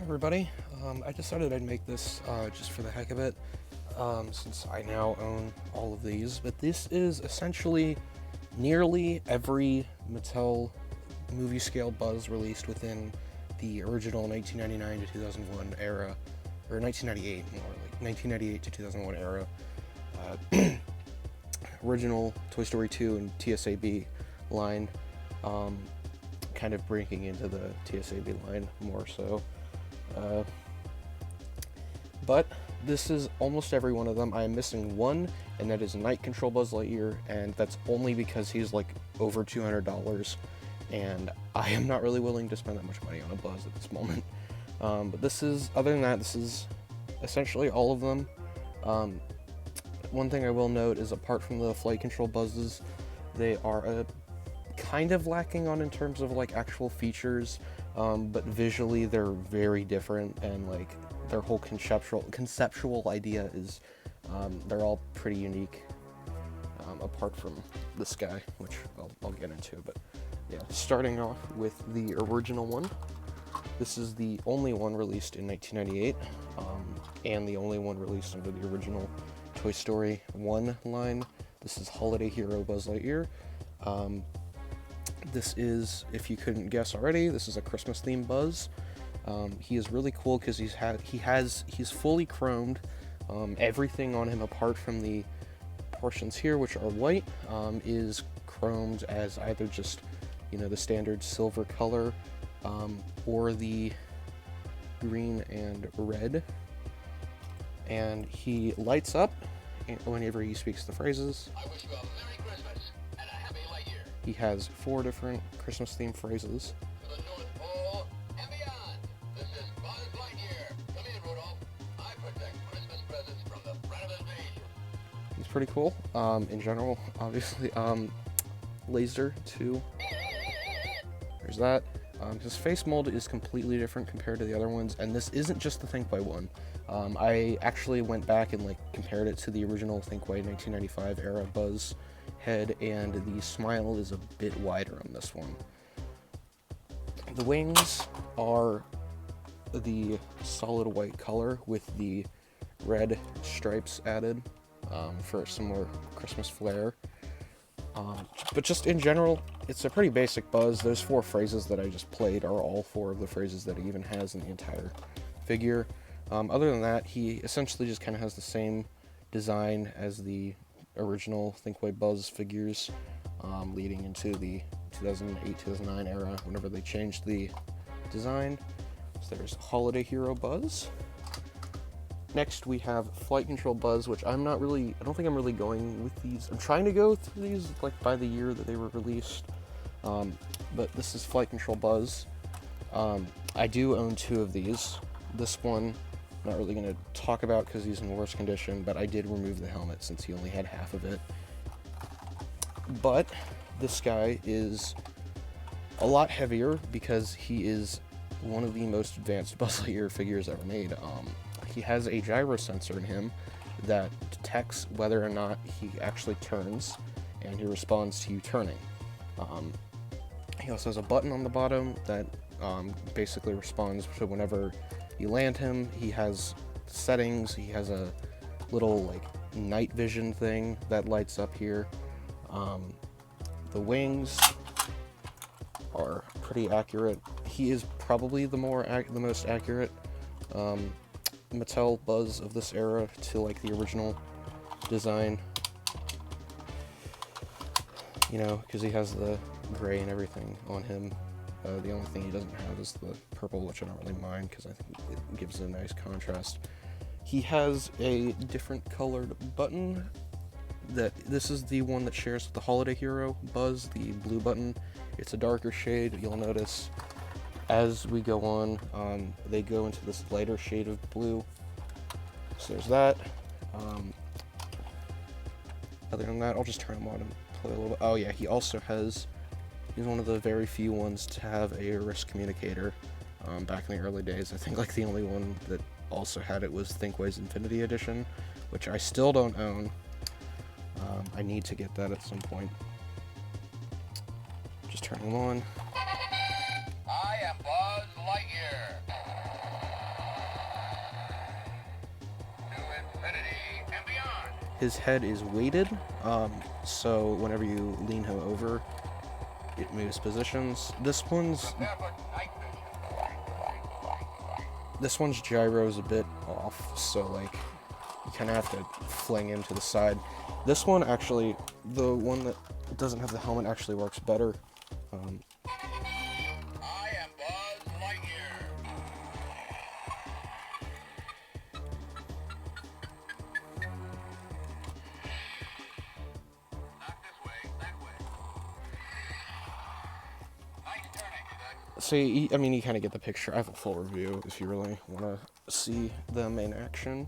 everybody. I decided I'd make this just for the heck of it, since I now own all of these, but this is essentially nearly every Mattel movie scale Buzz released within the original 1999 to 2001 era, or 1998, more like 1998 to 2001 era. Original Toy Story 2 and TSAB line, kind of breaking into the TSAB line more so. But this is almost every one of them. I am missing one, and that is Night Control Buzz Lightyear, and that's only because he's like over $200, and I am not really willing to spend that much money on a Buzz at this moment. But this is, other than that, this is essentially all of them. One thing I will note is, apart from the flight control Buzzes, they are kind of lacking on in terms of like actual features, but visually they're very different, and like their whole conceptual idea is they're all pretty unique, apart from this guy, which I'll get into. But yeah, starting off with the original one. This is the only one released in 1998, and the only one released under the original Toy Story 1 line. This is Holiday Hero Buzz Lightyear. This is, if you couldn't guess already, this is a Christmas themed Buzz. He is really cool because he's fully chromed. Everything on him apart from the portions here, which are white, is chromed as either just, the standard silver color, or the green and red. And he lights up whenever he speaks the phrases. I wish you a Merry Christmas and a Happy Light Year. He has 4 different Christmas-themed phrases. For the North Pole and beyond, this is Buzz Lightyear. Come here, Rudolph. I protect Christmas presents from the threat of invasion. He's pretty cool. In general, obviously, laser too. There's that. His face mold is completely different compared to the other ones, and this isn't just the Thinkway one. I actually went back and compared it to the original Thinkway 1995 era Buzz head, and the smile is a bit wider on this one. The wings are the solid white color with the red stripes added, for some more Christmas flair. But just in general, it's a pretty basic Buzz. Those 4 phrases that I just played are all 4 of the phrases that he even has in the entire figure. Other than that, he essentially just kind of has the same design as the original Thinkway Buzz figures, leading into the 2008-2009 era, whenever they changed the design. So there's Holiday Hero Buzz. Next, we have Flight Control Buzz, which I don't think I'm really going with these. I'm trying to go through these by the year that they were released. But this is Flight Control Buzz. I do own 2 of these. This one, I'm not really going to talk about because he's in worse condition, but I did remove the helmet since he only had half of it. But this guy is a lot heavier because he is one of the most advanced Buzz Lightyear figures ever made. He has a gyro sensor in him that detects whether or not he actually turns, and he responds to you turning. He also has a button on the bottom that basically responds to whenever you land him. He has settings. He has a little night vision thing that lights up here. The wings are pretty accurate. He is probably the most accurate Mattel Buzz of this era to the original design, because he has the gray and everything on him. The only thing he doesn't have is the purple, which I don't really mind because I think it gives a nice contrast. He has a different colored button. This is the one that shares with the Holiday Hero Buzz, the blue button. It's a darker shade. You'll notice as we go on, they go into this lighter shade of blue. So there's that. Other than that, I'll just turn him on and play a little bit. Oh yeah, he's one of the very few ones to have a wrist communicator. Back in the early days, I think the only one that also had it was Thinkway's Infinity Edition, which I still don't own. I need to get that at some point. Just turn him on. I am Buzz Lightyear. His head is weighted, so whenever you lean him over, it moves positions. This one's gyro is a bit off, so like you kind of have to fling him to the side. This one actually, the one that doesn't have the helmet actually works better. I am Buzz Lightyear. Not this way, that way. Nice turning, So, you kind of get the picture. I have a full review if you really want to see them in action.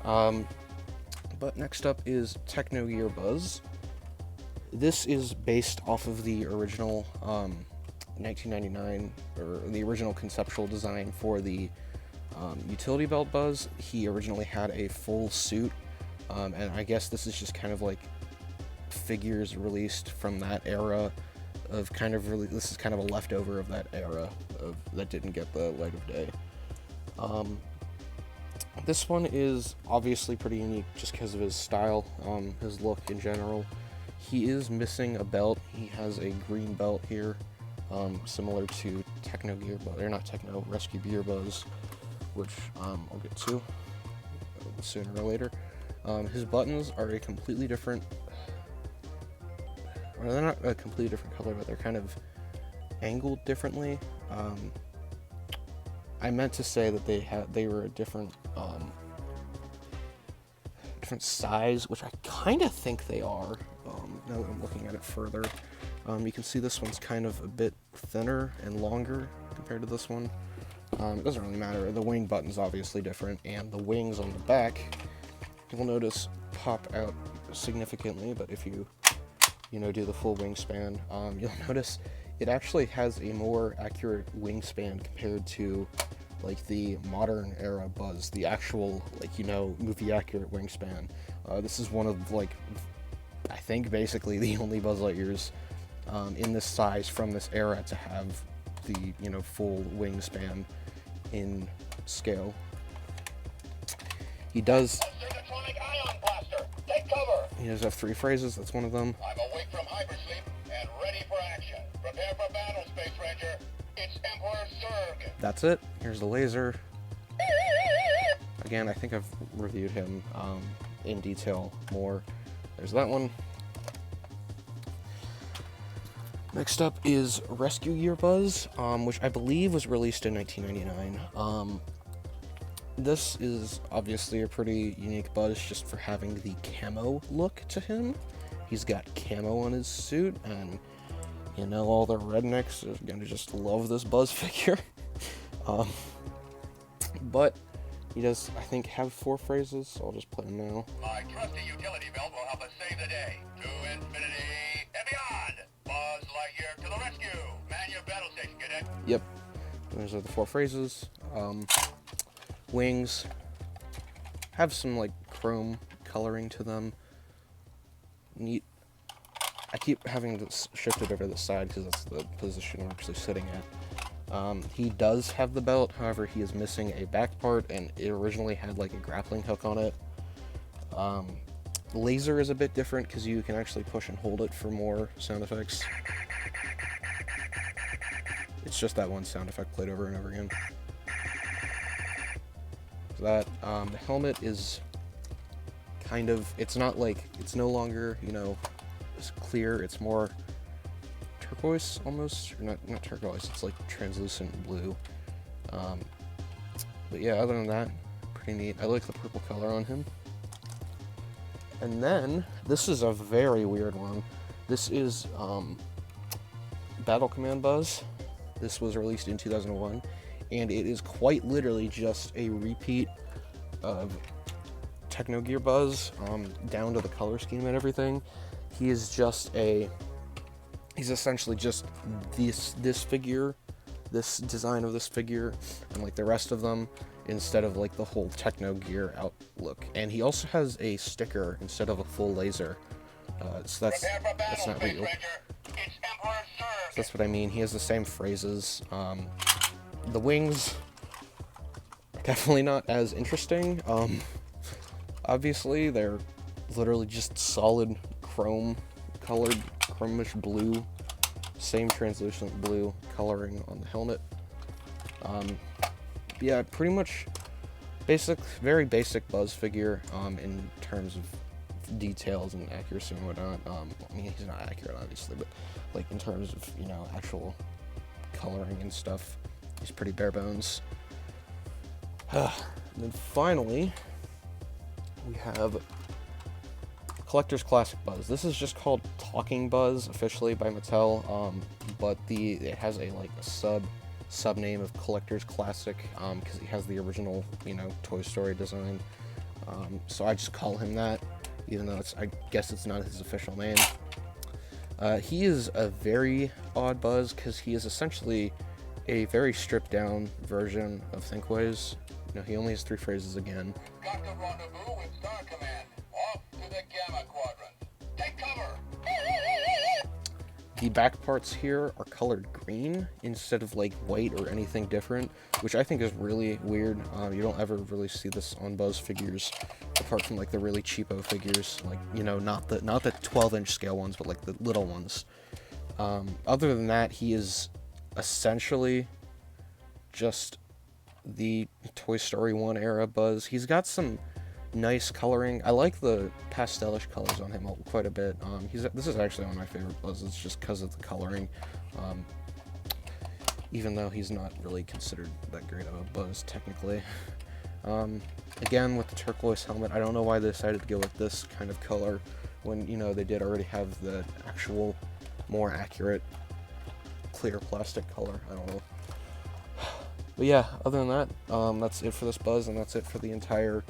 But next up is Techno Gear Buzz. This is based off of the original 1999, or the original conceptual design for the utility belt Buzz. He originally had a full suit, and I guess this is just kind of like figures released from that era of kind of really, this is kind of a leftover of that era that didn't get the light of day. This one is obviously pretty unique just because of his style, his look in general. He is missing a belt. He has a green belt here, similar to Techno Gear Buzz, or not Techno, Rescue Gear Buzz, which I'll get to sooner or later. His buttons are a completely different, well, they're not a completely different color, but they're kind of angled differently. I meant to say that they were a different size, which I kind of think they are. Now that I'm looking at it further, you can see this one's kind of a bit thinner and longer compared to this one. It doesn't really matter. The wing button's obviously different, and the wings on the back, you'll notice, pop out significantly. But if you do the full wingspan, you'll notice it actually has a more accurate wingspan compared to like the modern era Buzz, the actual movie accurate wingspan. This is one of I think basically the only Buzz Lightyears in this size from this era to have the full wingspan in scale. He does have 3 phrases. That's one of them. I'm awake from hypersleep and ready for action. Prepare for battle, Space Ranger. It's Emperor Zurg. That's it. Here's the laser. Again, I think I've reviewed him in detail more. There's that one. Next up is Rescue Gear Buzz, which I believe was released in 1999. This is obviously a pretty unique Buzz just for having the camo look to him. He's got camo on his suit, and all the rednecks are gonna just love this Buzz figure. But he does, I think, have 4 phrases, so I'll just play them now. My trusty utility belt will help us save the day. To infinity and beyond. Buzz Lightyear to the rescue. Man your battle station, cadet. Yep. Those are the 4 phrases. Wings have some chrome coloring to them. Neat. I keep having this shifted over to the side because that's the position I'm actually sitting at. He does have the belt, however, he is missing a back part, and it originally had a grappling hook on it. Laser is a bit different because you can actually push and hold it for more sound effects. It's just that one sound effect played over and over again. That the helmet is kind of, it's not it's no longer it's clear, it's more turquoise almost, or not turquoise, it's translucent blue. But yeah, other than that, pretty neat. I like the purple color on him. And then this is a very weird one. This is Battle Command Buzz. This was released in 2001. And it is quite literally just a repeat of Techno Gear Buzz, down to the color scheme and everything. He's essentially just this figure, this design of this figure, and the rest of them, instead of the whole Techno Gear outlook. And he also has a sticker instead of a full laser. So that's not real. So that's what I mean. He has the same phrases. The wings, definitely not as interesting. Obviously, they're literally just solid chrome colored, chromish blue, same translucent blue coloring on the helmet. Yeah, pretty much very basic Buzz figure in terms of details and accuracy and whatnot. I mean, he's not accurate, obviously, but like in terms of, you know, actual coloring and stuff, he's pretty bare bones. And then finally, we have Collector's Classic Buzz. This is just called Talking Buzz officially by Mattel, but it has a sub name of Collector's Classic because he has the original, you know, Toy Story design. So I just call him that, even though I guess it's not his official name. He is a very odd Buzz because he is essentially a very stripped down version of Thinkways. You know, he only has 3 phrases again. Got to rendezvous with Star Command. Off to the Gamma Quadrant. Take cover! The back parts here are colored green instead of like white or anything different, which I think is really weird. You don't ever really see this on Buzz figures, apart from like the really cheapo figures, like, you know, not the 12-inch scale ones, but like the little ones. Other than that, he is essentially just the Toy Story 1 era Buzz. He's got some nice coloring. I like the pastelish colors on him quite a bit. This is actually one of my favorite Buzzes just because of the coloring. Even though he's not really considered that great of a Buzz technically. Again, with the turquoise helmet, I don't know why they decided to go with this kind of color when, you know, they did already have the actual more accurate clear plastic color. I don't know. But yeah, other than that, that's it for this Buzz, and that's it for the entire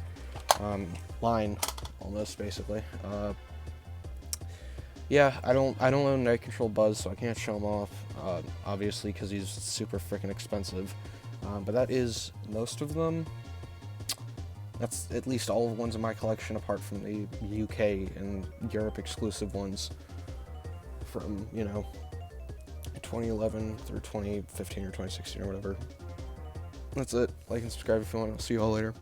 line, almost, basically. Yeah, I don't own Night Control Buzz, so I can't show him off, obviously, because he's super freaking expensive. But that is most of them. That's at least all of the ones in my collection, apart from the UK and Europe exclusive ones from, you know, 2011 through 2015 or 2016 or whatever. That's it. Like and subscribe if you want. I'll see you all later.